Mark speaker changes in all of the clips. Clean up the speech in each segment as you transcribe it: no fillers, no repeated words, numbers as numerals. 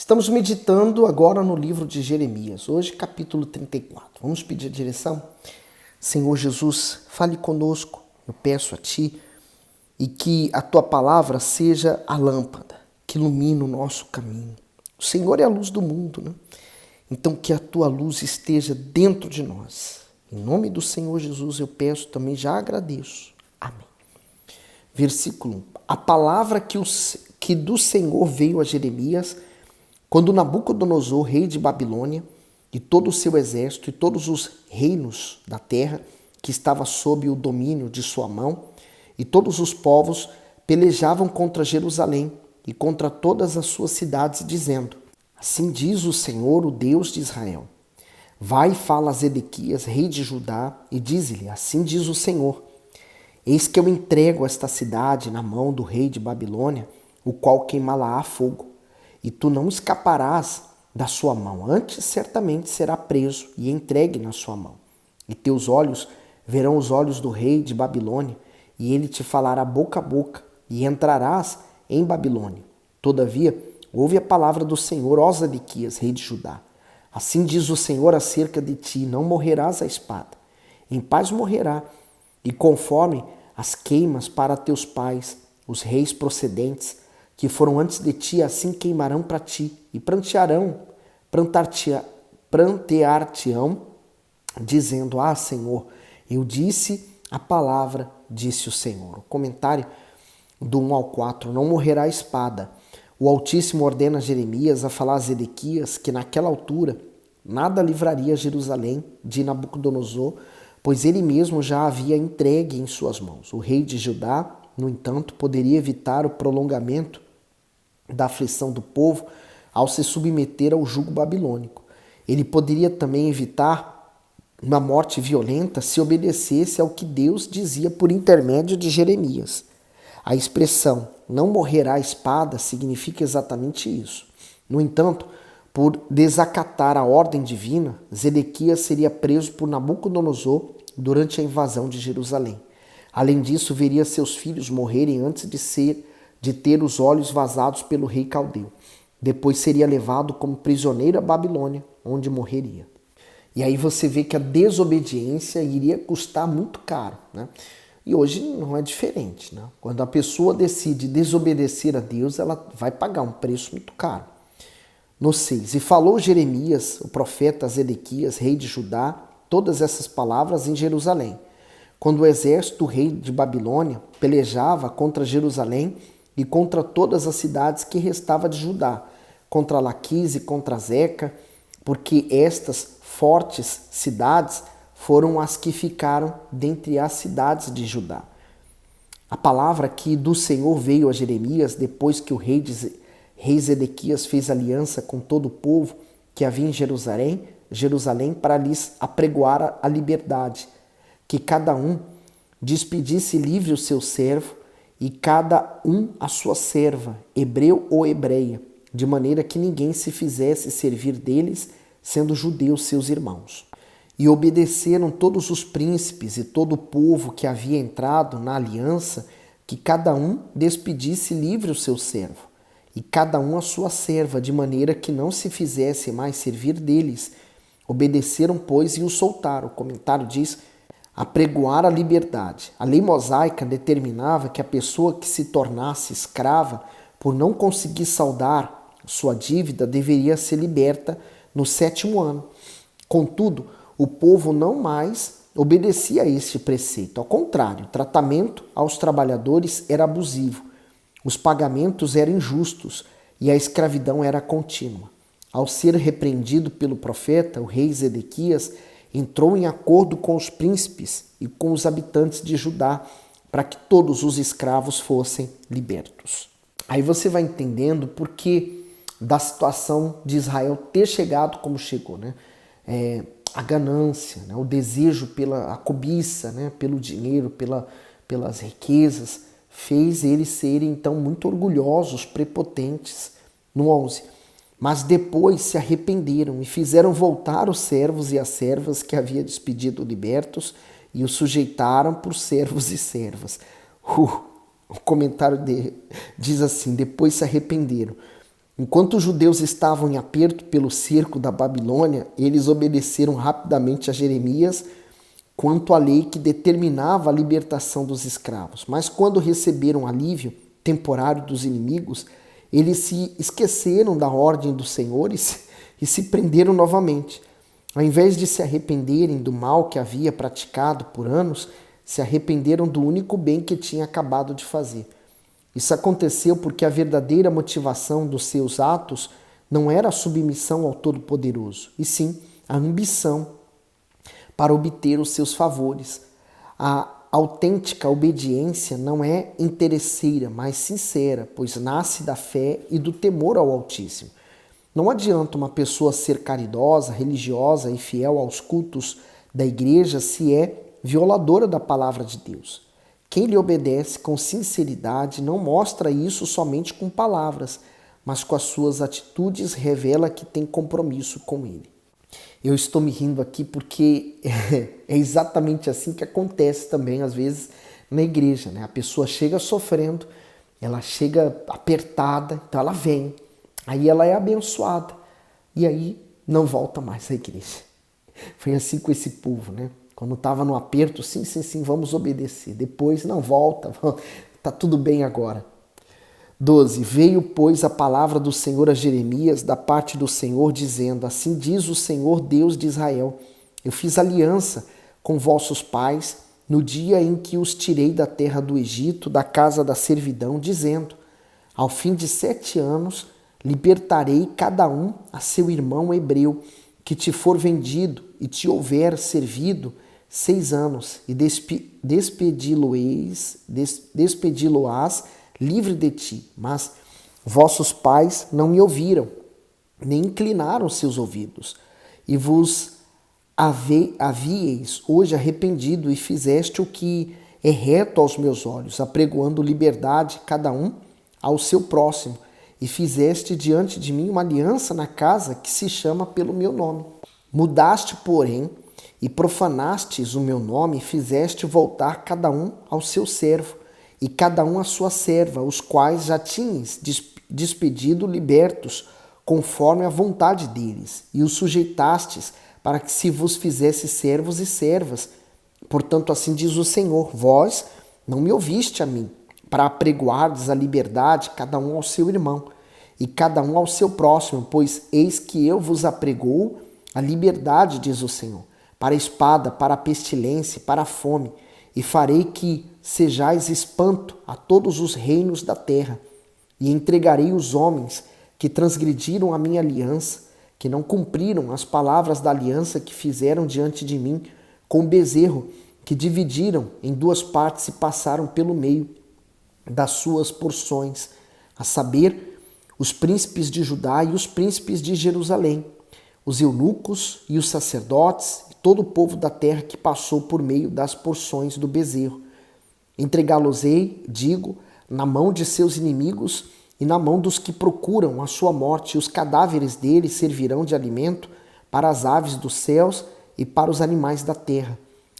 Speaker 1: Estamos meditando agora no livro de Jeremias, hoje capítulo 34. Vamos pedir a direção? Senhor Jesus, fale conosco, eu peço a Ti, e que a Tua palavra seja a lâmpada que ilumina o nosso caminho. O Senhor é a luz do mundo, né? Então que a Tua luz esteja dentro de nós. Em nome do Senhor Jesus eu peço também, já agradeço. Amém. Versículo 1. A palavra que do Senhor veio a Jeremias, quando Nabucodonosor, rei de Babilônia, e todo o seu exército e todos os reinos da terra que estava sob o domínio de sua mão, e todos os povos pelejavam contra Jerusalém e contra todas as suas cidades, dizendo: Assim diz o Senhor, o Deus de Israel. Vai e fala a Zedequias, rei de Judá, e diz-lhe: Assim diz o Senhor. Eis que eu entrego esta cidade na mão do rei de Babilônia, o qual queimá-la a fogo. E tu não escaparás da sua mão, antes certamente será preso e entregue na sua mão. E teus olhos verão os olhos do rei de Babilônia, e ele te falará boca a boca, e entrarás em Babilônia. Todavia, ouve a palavra do Senhor, ó Zedequias, rei de Judá. Assim diz o Senhor acerca de ti: não morrerás à espada, em paz morrerá, e conforme as queimas para teus pais, os reis procedentes, que foram antes de ti, assim queimarão para ti, e prantear-te-ão, dizendo: Ah, Senhor, eu disse a palavra, disse o Senhor. O comentário do 1 ao 4, não morrerá a espada. O Altíssimo ordena a Jeremias a falar a Zedequias que naquela altura nada livraria Jerusalém de Nabucodonosor, pois ele mesmo já havia entregue em suas mãos. O rei de Judá, no entanto, poderia evitar o prolongamento da aflição do povo ao se submeter ao jugo babilônico. Ele poderia também evitar uma morte violenta se obedecesse ao que Deus dizia por intermédio de Jeremias. A expressão não morrerá a espada significa exatamente isso. No entanto, por desacatar a ordem divina, Zedequias seria preso por Nabucodonosor durante a invasão de Jerusalém. Além disso, veria seus filhos morrerem antes de ter os olhos vazados pelo rei caldeu. Depois seria levado como prisioneiro à Babilônia, onde morreria. E aí você vê que a desobediência iria custar muito caro, né? E hoje não é diferente, né? Quando a pessoa decide desobedecer a Deus, ela vai pagar um preço muito caro. No 6, e falou Jeremias, o profeta, a Zedequias, rei de Judá, todas essas palavras em Jerusalém, quando o exército do rei de Babilônia pelejava contra Jerusalém e contra todas as cidades que restava de Judá, contra Laquis e contra Zeca, porque estas fortes cidades foram as que ficaram dentre as cidades de Judá. A palavra que do Senhor veio a Jeremias depois que o rei Zedequias fez aliança com todo o povo que havia em Jerusalém para lhes apregoar a liberdade, que cada um despedisse livre o seu servo e cada um a sua serva, hebreu ou hebreia, de maneira que ninguém se fizesse servir deles, sendo judeus seus irmãos. E obedeceram todos os príncipes e todo o povo que havia entrado na aliança, que cada um despedisse livre o seu servo, e cada um a sua serva, de maneira que não se fizesse mais servir deles. Obedeceram, pois, e o soltaram. O comentário diz: apregoar a liberdade. A lei mosaica determinava que a pessoa que se tornasse escrava por não conseguir saldar sua dívida deveria ser liberta no 7º ano. Contudo, o povo não mais obedecia a este preceito. Ao contrário, o tratamento aos trabalhadores era abusivo, os pagamentos eram injustos e a escravidão era contínua. Ao ser repreendido pelo profeta, o rei Zedequias entrou em acordo com os príncipes e com os habitantes de Judá para que todos os escravos fossem libertos. Aí você vai entendendo por que da situação de Israel ter chegado como chegou, né? A ganância, né? O desejo pela cobiça, né? Pelo dinheiro, pelas riquezas, fez eles serem então muito orgulhosos, prepotentes. No 11. Mas depois se arrependeram e fizeram voltar os servos e as servas que havia despedido libertos e os sujeitaram por servos e servas. O comentário diz assim: depois se arrependeram Enquanto os judeus estavam em aperto pelo cerco da Babilônia, eles obedeceram rapidamente a Jeremias quanto à lei que determinava a libertação dos escravos. Mas quando receberam alívio temporário dos inimigos, eles se esqueceram da ordem do Senhor e se prenderam novamente. Ao invés de se arrependerem do mal que havia praticado por anos, se arrependeram do único bem que tinha acabado de fazer. Isso aconteceu porque a verdadeira motivação dos seus atos não era a submissão ao Todo-Poderoso, e sim a ambição para obter os seus favores. A autêntica obediência não é interesseira, mas sincera, pois nasce da fé e do temor ao Altíssimo. Não adianta uma pessoa ser caridosa, religiosa e fiel aos cultos da igreja se é violadora da palavra de Deus. Quem lhe obedece com sinceridade não mostra isso somente com palavras, mas com as suas atitudes revela que tem compromisso com ele. Eu estou me rindo aqui porque é exatamente assim que acontece também às vezes na igreja, né? A pessoa chega sofrendo, ela chega apertada, então ela vem, aí ela é abençoada e aí não volta mais à igreja. Foi assim com esse povo, né? Quando estava no aperto, sim, vamos obedecer. Depois, não, volta, tá tudo bem agora. 12. Veio, pois, a palavra do Senhor a Jeremias, da parte do Senhor, dizendo: Assim diz o Senhor Deus de Israel, eu fiz aliança com vossos pais no dia em que os tirei da terra do Egito, da casa da servidão, dizendo: Ao fim de 7 anos, libertarei cada um a seu irmão hebreu, que te for vendido e te houver servido 6 anos, e despedi-lo-ás livre de ti. Mas vossos pais não me ouviram, nem inclinaram seus ouvidos, e vos havíeis hoje arrependido, e fizeste o que é reto aos meus olhos, apregoando liberdade cada um ao seu próximo, e fizeste diante de mim uma aliança na casa que se chama pelo meu nome. Mudaste, porém, e profanastes o meu nome, e fizeste voltar cada um ao seu servo, e cada um à sua serva, os quais já tinhas despedido libertos, conforme a vontade deles, e os sujeitastes para que se vos fizesse servos e servas. Portanto, assim diz o Senhor: vós não me ouviste a mim, para apregoardes a liberdade, cada um ao seu irmão, e cada um ao seu próximo, pois eis que eu vos apregoo a liberdade, diz o Senhor, para a espada, para a pestilência, para a fome, e farei que sejais espanto a todos os reinos da terra, e entregarei os homens que transgrediram a minha aliança, que não cumpriram as palavras da aliança que fizeram diante de mim, com o bezerro, que dividiram em 2 partes e passaram pelo meio das suas porções, a saber, os príncipes de Judá e os príncipes de Jerusalém, os eunucos e os sacerdotes, e todo o povo da terra que passou por meio das porções do bezerro. Entregá-los-ei, digo, na mão de seus inimigos e na mão dos que procuram a sua morte, e os cadáveres deles servirão de alimento para as aves dos céus e para os animais da terra.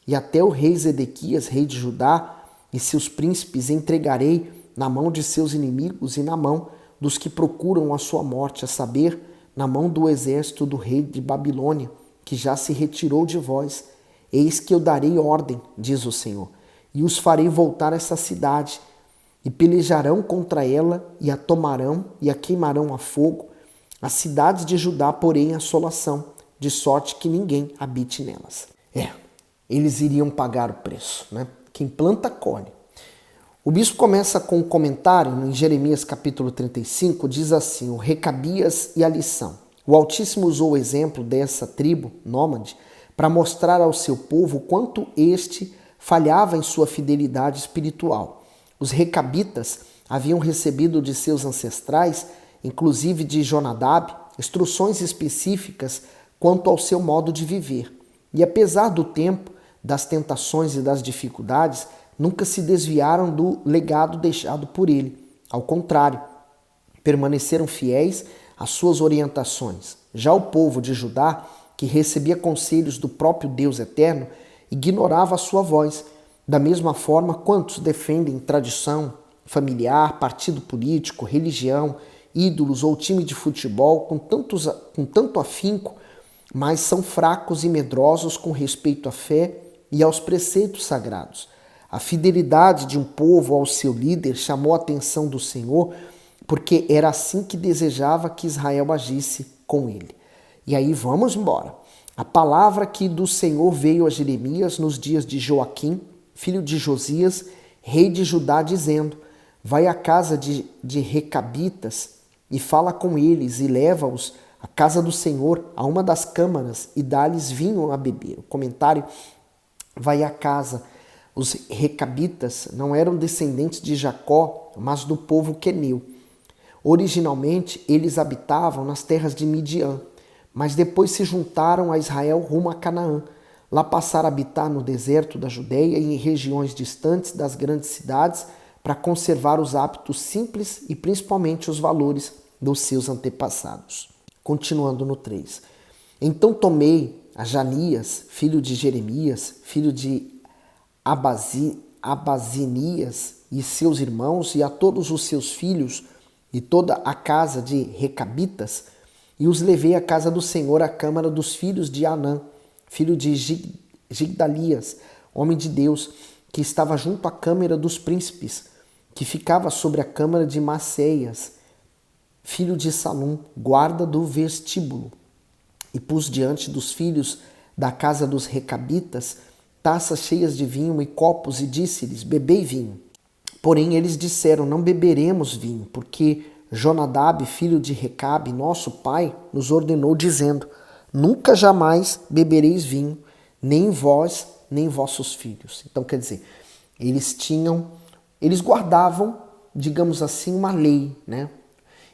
Speaker 1: E até o rei Zedequias, rei de Judá, e seus príncipes entregarei na mão de seus inimigos e na mão dos que procuram a sua morte, a saber, na mão do exército do rei de Babilônia, que já se retirou de vós. Eis que eu darei ordem, diz o Senhor, e os farei voltar a essa cidade, e pelejarão contra ela, e a tomarão, e a queimarão a fogo. As cidades de Judá, porém, assolação, de sorte que ninguém habite nelas. Eles iriam pagar o preço, né? Quem planta, colhe. O bispo começa com um comentário em Jeremias capítulo 35, diz assim: o Recabias e a lição. O Altíssimo usou o exemplo dessa tribo nômade para mostrar ao seu povo o quanto este falhava em sua fidelidade espiritual. Os recabitas haviam recebido de seus ancestrais, inclusive de Jonadab, instruções específicas quanto ao seu modo de viver. E apesar do tempo, das tentações e das dificuldades, nunca se desviaram do legado deixado por ele. Ao contrário, permaneceram fiéis às suas orientações. Já o povo de Judá, que recebia conselhos do próprio Deus eterno, ignorava a sua voz. Da mesma forma, quantos defendem tradição familiar, partido político, religião ídolos ou time de futebol com tanto afinco, mas são fracos e medrosos com respeito à fé e aos preceitos sagrados. A fidelidade de um povo ao seu líder chamou a atenção do Senhor, porque era assim que desejava que Israel agisse com ele. E aí vamos embora. A palavra que do Senhor veio a Jeremias nos dias de Joaquim, filho de Josias, rei de Judá, dizendo: vai à casa de recabitas e fala com eles e leva-os à casa do Senhor, a uma das câmaras, e dá-lhes vinho a beber. O comentário: vai à casa. Os recabitas não eram descendentes de Jacó, mas do povo queneu. Originalmente, eles habitavam nas terras de Midian, mas depois se juntaram a Israel rumo a Canaã. Lá passaram a habitar no deserto da Judéia e em regiões distantes das grandes cidades para conservar os hábitos simples e principalmente os valores dos seus antepassados. Continuando no 3. Então tomei a Janias, filho de Jeremias, filho de Abazinias e seus irmãos, e a todos os seus filhos e toda a casa de recabitas, e os levei à casa do Senhor, à câmara dos filhos de Anã, filho de Gigdalias, homem de Deus, que estava junto à câmara dos príncipes, que ficava sobre a câmara de Maceias, filho de Salum, guarda do vestíbulo. E pus diante dos filhos da casa dos recabitas taças cheias de vinho e copos, e disse-lhes: bebei vinho. Porém eles disseram: não beberemos vinho, porque Jonadab, filho de Recabe, nosso pai, nos ordenou, dizendo: nunca jamais bebereis vinho, nem vós, nem vossos filhos. Então, quer dizer, eles guardavam, digamos assim, uma lei, né?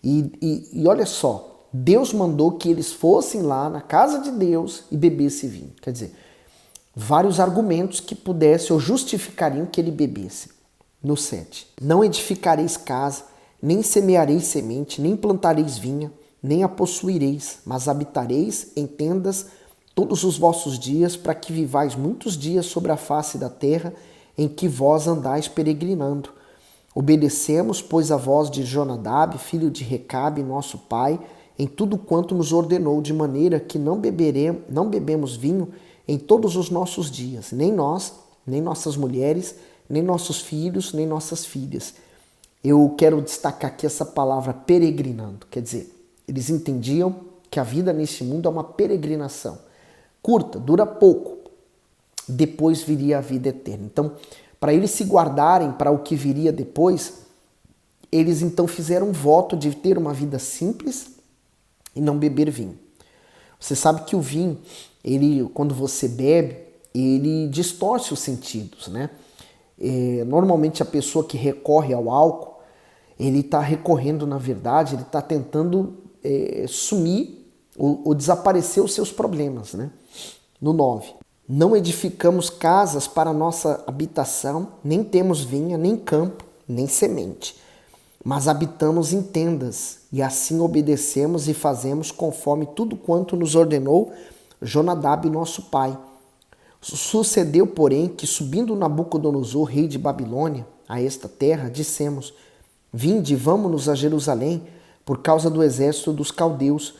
Speaker 1: E olha só, Deus mandou que eles fossem lá na casa de Deus e bebessem vinho. Quer dizer, vários argumentos que pudessem ou justificariam que ele bebesse. No 7. Não edificareis casa, nem semeareis semente, nem plantareis vinha, nem a possuireis, mas habitareis em tendas todos os vossos dias, para que vivais muitos dias sobre a face da terra em que vós andais peregrinando. Obedecemos, pois, a voz de Jonadab, filho de Recabe, nosso pai, em tudo quanto nos ordenou, de maneira que não bebemos vinho em todos os nossos dias, nem nós, nem nossas mulheres, nem nossos filhos, nem nossas filhas. Eu quero destacar aqui essa palavra peregrinando, quer dizer, eles entendiam que a vida neste mundo é uma peregrinação. Curta, dura pouco, depois viria a vida eterna. Então, para eles se guardarem para o que viria depois, eles então fizeram um voto de ter uma vida simples e não beber vinho. Você sabe que o vinho, quando você bebe, ele distorce os sentidos, né? Normalmente a pessoa que recorre ao álcool, ele está recorrendo, na verdade, ele está tentando sumir ou desaparecer os seus problemas, né? No 9. Não edificamos casas para nossa habitação, nem temos vinha, nem campo, nem semente, mas habitamos em tendas, e assim obedecemos e fazemos conforme tudo quanto nos ordenou Jonadab, nosso pai. Sucedeu, porém, que subindo Nabucodonosor, rei de Babilônia, a esta terra, dissemos: vinde, vamos-nos a Jerusalém, por causa do exército dos caldeus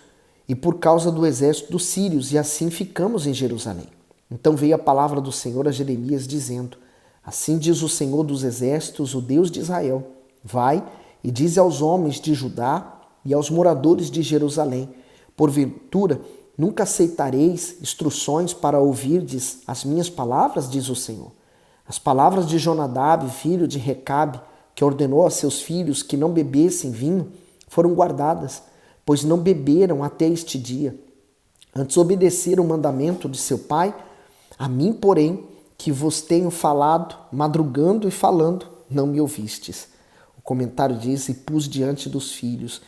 Speaker 1: e por causa do exército dos sírios, e assim ficamos em Jerusalém. Então veio a palavra do Senhor a Jeremias, dizendo: assim diz o Senhor dos exércitos, o Deus de Israel: vai e dize aos homens de Judá e aos moradores de Jerusalém: porventura nunca aceitareis instruções para ouvirdes as minhas palavras, diz o Senhor. As palavras de Jonadab, filho de Recabe, que ordenou a seus filhos que não bebessem vinho, foram guardadas, pois não beberam até este dia. Antes obedeceram o mandamento de seu pai. A mim, porém, que vos tenho falado, madrugando e falando, não me ouvistes. O comentário diz: e pus diante dos filhos.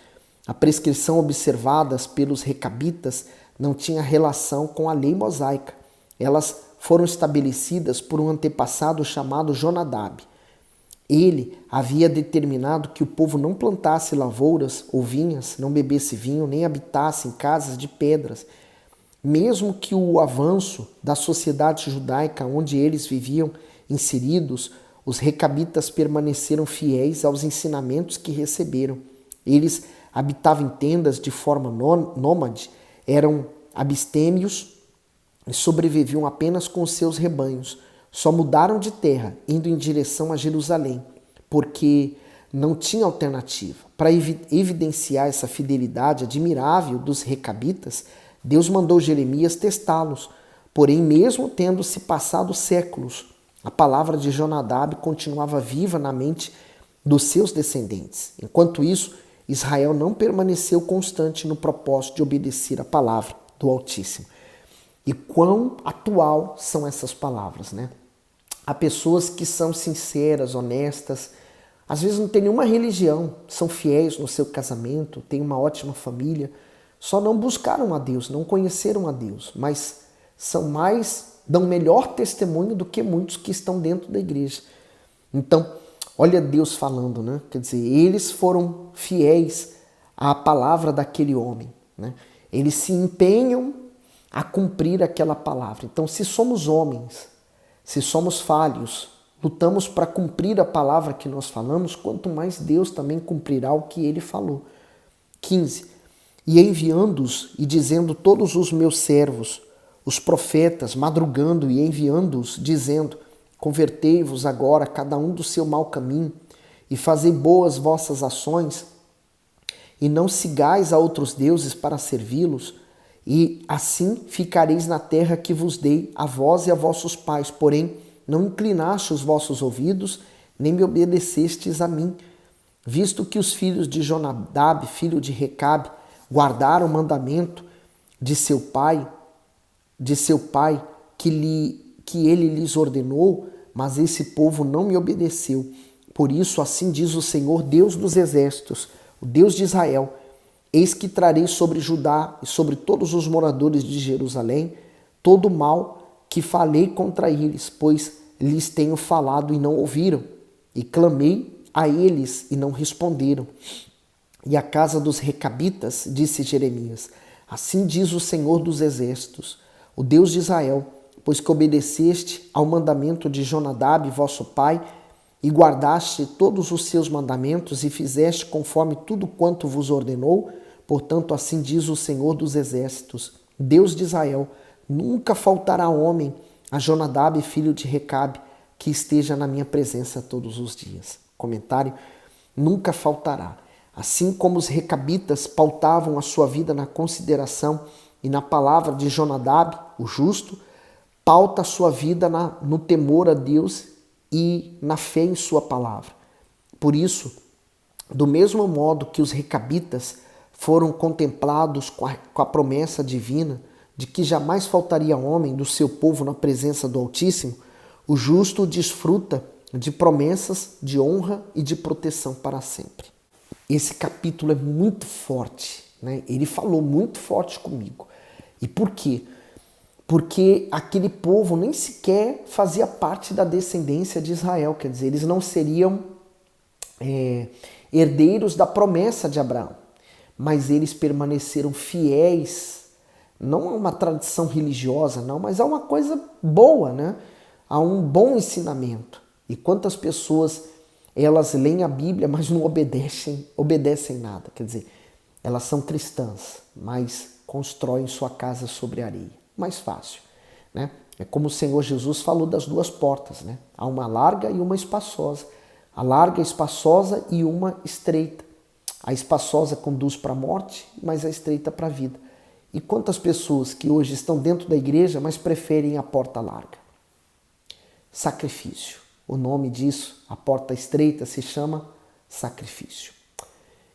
Speaker 1: A prescrição observada pelos recabitas não tinha relação com a lei mosaica. Elas foram estabelecidas por um antepassado chamado Jonadab. Ele havia determinado que o povo não plantasse lavouras ou vinhas, não bebesse vinho, nem habitasse em casas de pedras. Mesmo que o avanço da sociedade judaica onde eles viviam inseridos, os recabitas permaneceram fiéis aos ensinamentos que receberam. Eles habitavam em tendas de forma nômade, eram abstêmios e sobreviviam apenas com os seus rebanhos. Só mudaram de terra, indo em direção a Jerusalém, porque não tinha alternativa. Para evidenciar essa fidelidade admirável dos recabitas, Deus mandou Jeremias testá-los. Porém, mesmo tendo se passado séculos, a palavra de Jonadab continuava viva na mente dos seus descendentes. Enquanto isso, Israel não permaneceu constante no propósito de obedecer a palavra do Altíssimo. E quão atual são essas palavras, né? Há pessoas que são sinceras, honestas, às vezes não têm nenhuma religião, são fiéis no seu casamento, têm uma ótima família, só não buscaram a Deus, não conheceram a Deus, mas dão melhor testemunho do que muitos que estão dentro da igreja. Então, olha Deus falando, né? Quer dizer, eles foram fiéis à palavra daquele homem, né? Eles se empenham a cumprir aquela palavra. Então, se somos homens, se somos falhos, lutamos para cumprir a palavra que nós falamos, quanto mais Deus também cumprirá o que ele falou. 15. E enviando-os e dizendo todos os meus servos, os profetas, madrugando e enviando-os, dizendo: convertei-vos agora, cada um do seu mau caminho, e fazei boas vossas ações, e não sigais a outros deuses para servi-los, e assim ficareis na terra que vos dei, a vós e a vossos pais. Porém, não inclinaste os vossos ouvidos, nem me obedecestes a mim, visto que os filhos de Jonadab, filho de Recabe, guardaram o mandamento de seu pai que ele lhes ordenou, mas esse povo não me obedeceu. Por isso, assim diz o Senhor, Deus dos exércitos, o Deus de Israel: eis que trarei sobre Judá e sobre todos os moradores de Jerusalém todo o mal que falei contra eles, pois lhes tenho falado e não ouviram, e clamei a eles e não responderam. E a casa dos recabitas, disse Jeremias: assim diz o Senhor dos exércitos, o Deus de Israel, pois que obedeceste ao mandamento de Jonadab, vosso pai, e guardaste todos os seus mandamentos e fizeste conforme tudo quanto vos ordenou, portanto assim diz o Senhor dos exércitos, Deus de Israel: nunca faltará homem a Jonadab, filho de Recabe, que esteja na minha presença todos os dias. Comentário: nunca faltará. Assim como os recabitas pautavam a sua vida na consideração e na palavra de Jonadab, o justo, pauta a sua vida no temor a Deus e na fé em sua palavra. Por isso, do mesmo modo que os recabitas foram contemplados com a promessa divina de que jamais faltaria homem do seu povo na presença do Altíssimo, o justo desfruta de promessas de honra e de proteção para sempre. Esse capítulo é muito forte, né? Ele falou muito forte comigo. E por quê? Porque aquele povo nem sequer fazia parte da descendência de Israel, quer dizer, eles não seriam herdeiros da promessa de Abraão, mas eles permaneceram fiéis, não a uma tradição religiosa, não, mas a uma coisa boa, né? A um bom ensinamento. E quantas pessoas elas leem a Bíblia, mas não obedecem nada, quer dizer, elas são cristãs, mas constroem sua casa sobre areia. Mais fácil, né? É como o Senhor Jesus falou das duas portas, né? Há uma larga e uma espaçosa. A larga, espaçosa e uma estreita. A espaçosa conduz para a morte, mas a estreita para a vida. E quantas pessoas que hoje estão dentro da igreja, mas preferem a porta larga? Sacrifício. O nome disso, a porta estreita, se chama sacrifício.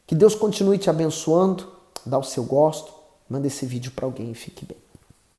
Speaker 1: Que Deus continue te abençoando, dá o seu gosto, manda esse vídeo para alguém e fique bem.